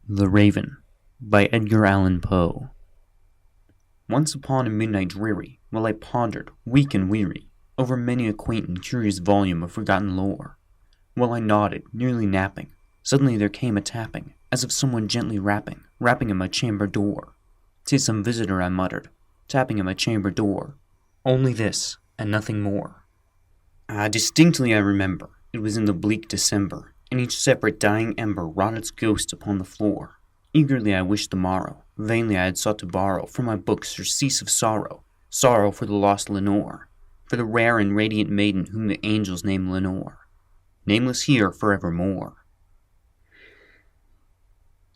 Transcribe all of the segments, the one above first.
The Raven by Edgar Allan Poe. Once upon a midnight dreary, while I pondered, weak and weary, over many a quaint and curious volume of forgotten lore, while I nodded, nearly napping, suddenly there came a tapping, as of someone gently rapping at my chamber door. "'Tis some visitor," I muttered, tapping at my chamber door. Only this, and nothing more. Distinctly I remember, it was in the bleak December, and each separate dying ember wrought its ghost upon the floor. Eagerly I wished the morrow, vainly I had sought to borrow from my books surcease of sorrow for the lost Lenore, for the rare and radiant maiden whom the angels name Lenore, nameless here forevermore.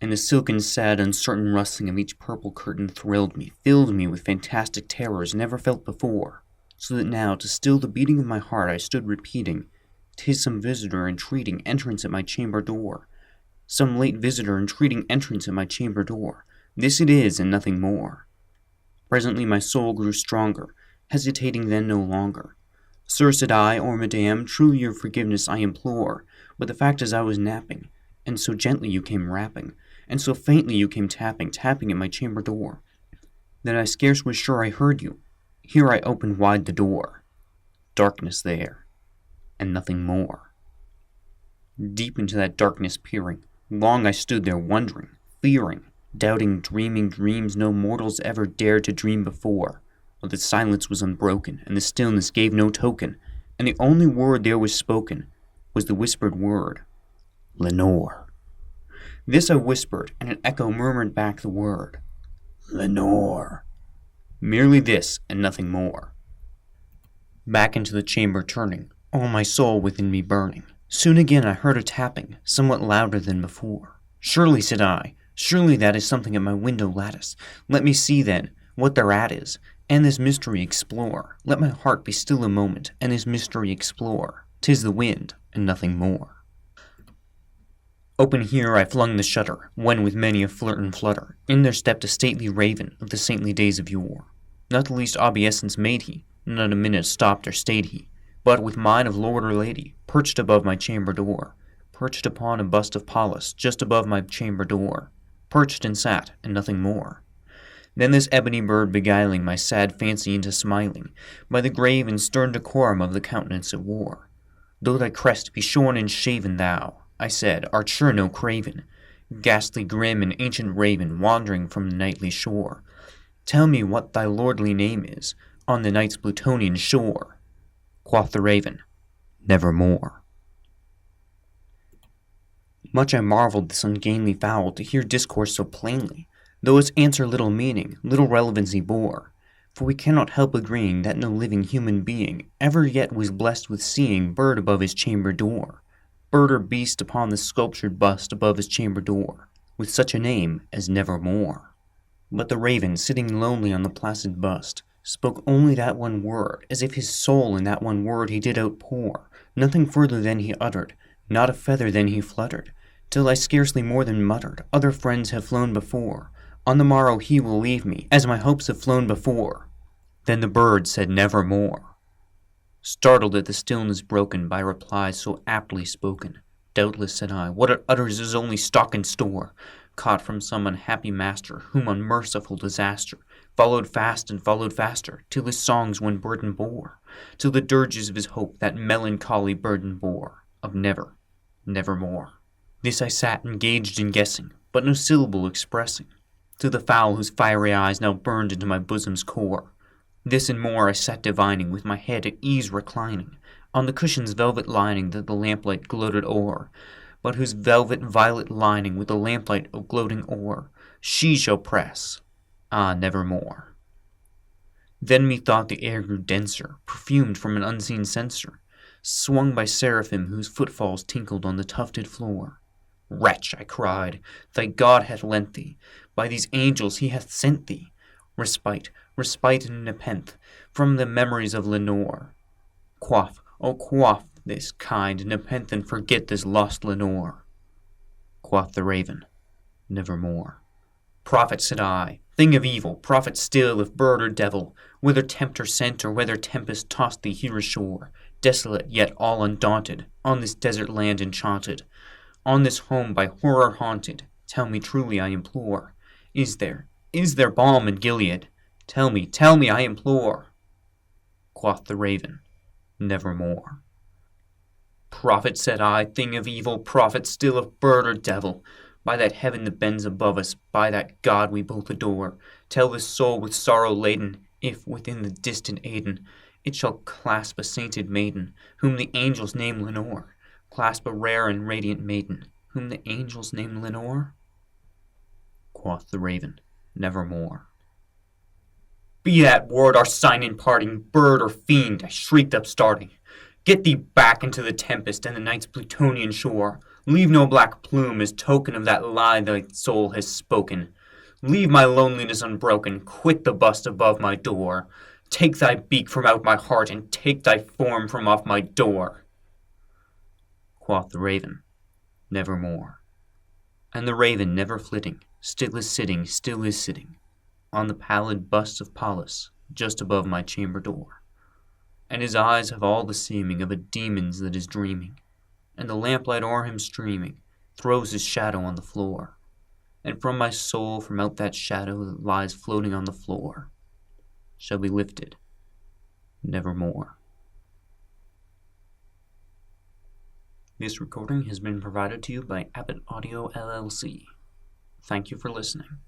And the silken, sad, uncertain rustling of each purple curtain thrilled me, filled me with fantastic terrors never felt before, so that now, to still the beating of my heart, I stood repeating, "'Tis some visitor entreating entrance at my chamber door. Some late visitor entreating entrance at my chamber door. This it is, and nothing more." Presently my soul grew stronger, hesitating then no longer. "Sir," said I, "or madame, truly your forgiveness I implore, but the fact is I was napping, and so gently you came rapping, and so faintly you came tapping at my chamber door, that I scarce was sure I heard you. Here I opened wide the door. Darkness there, and nothing more." Deep into that darkness peering, long I stood there wondering, fearing, doubting, dreaming dreams no mortals ever dared to dream before. But the silence was unbroken, and the stillness gave no token, and the only word there was spoken was the whispered word, "Lenore." This I whispered, and an echo murmured back the word, "Lenore." Merely this, and nothing more. Back into the chamber turning, all my soul within me burning, soon again I heard a tapping, somewhat louder than before. "Surely," said I, "surely that is something at my window lattice. Let me see, then, what thereat is, and this mystery explore. Let my heart be still a moment, and this mystery explore. 'Tis the wind, and nothing more." Open here I flung the shutter, when with many a flirt and flutter, in there stepped a stately raven of the saintly days of yore. Not the least obeisance made he, not a minute stopped or stayed he, but with mine of lord or lady, perched above my chamber door, perched upon a bust of Pallas, just above my chamber door, perched and sat, and nothing more. Then this ebony bird beguiling my sad fancy into smiling, by the grave and stern decorum of the countenance it wore. "Though thy crest be shorn and shaven, thou," I said, "art sure no craven, ghastly, grim, and ancient raven, wandering from the nightly shore. Tell me what thy lordly name is, on the night's Plutonian shore." Quoth the raven, "Nevermore." Much I marveled this ungainly fowl to hear discourse so plainly, though its answer little meaning, little relevancy bore. For we cannot help agreeing that no living human being ever yet was blessed with seeing bird above his chamber door, bird or beast upon the sculptured bust above his chamber door, with such a name as Nevermore. But the raven, sitting lonely on the placid bust, spoke only that one word, as if his soul in that one word he did outpour. Nothing further than he uttered, not a feather than he fluttered, till I scarcely more than muttered, "Other friends have flown before. On the morrow he will leave me, as my hopes have flown before." Then the bird said nevermore. Startled at the stillness broken by replies so aptly spoken, "Doubtless," said I, "what it utters is only stock and store, caught from some unhappy master, whom unmerciful disaster followed fast and followed faster, till his songs one burden bore, till the dirges of his hope that melancholy burden bore, of never, nevermore." This I sat engaged in guessing, but no syllable expressing, to the fowl whose fiery eyes now burned into my bosom's core. This and more I sat divining, with my head at ease reclining, on the cushion's velvet lining that the lamplight gloated o'er, but whose velvet violet lining with the lamplight gloating o'er, she shall press, nevermore. Then methought the air grew denser, perfumed from an unseen censer, swung by seraphim whose footfalls tinkled on the tufted floor. "Wretch," I cried, "thy God hath lent thee, by these angels he hath sent thee, respite, respite and nepenthe, from the memories of Lenore. Quaff, oh quaff this kind nepenthe, and forget this lost Lenore." Quoth the raven, "Nevermore." "Prophet," said I, "thing of evil, prophet still, if bird or devil, whether tempter sent or whether tempest tossed thee here ashore, desolate yet all undaunted, on this desert land enchanted, on this home by horror haunted, Tell me truly, I implore. Is there balm in Gilead? Tell me, I implore. Quoth the raven, nevermore. Prophet, said I, thing of evil, prophet still of bird or devil, by that heaven that bends above us, by that God we both adore, tell this soul with sorrow laden, if within the distant Aidenn it shall clasp a sainted maiden, whom the angels name Lenore, clasp a rare and radiant maiden, whom the angels name Lenore? Quoth the raven, nevermore. Be that word our sign in parting, bird or fiend, I shrieked upstarting. Get thee back into the tempest and the night's Plutonian shore. Leave no black plume as token of that lie thy soul has spoken. Leave my loneliness unbroken, quit the bust above my door. Take thy beak from out my heart, and take thy form from off my door. Quoth the raven, nevermore. And the raven, never flitting, still is sitting, on the pallid bust of Pallas, just above my chamber door. And his eyes have all the seeming of a demon's that is dreaming, and the lamplight o'er him streaming throws his shadow on the floor, and from my soul, from out that shadow that lies floating on the floor, shall be lifted nevermore. This recording has been provided to you by Abbott Audio LLC. Thank you for listening.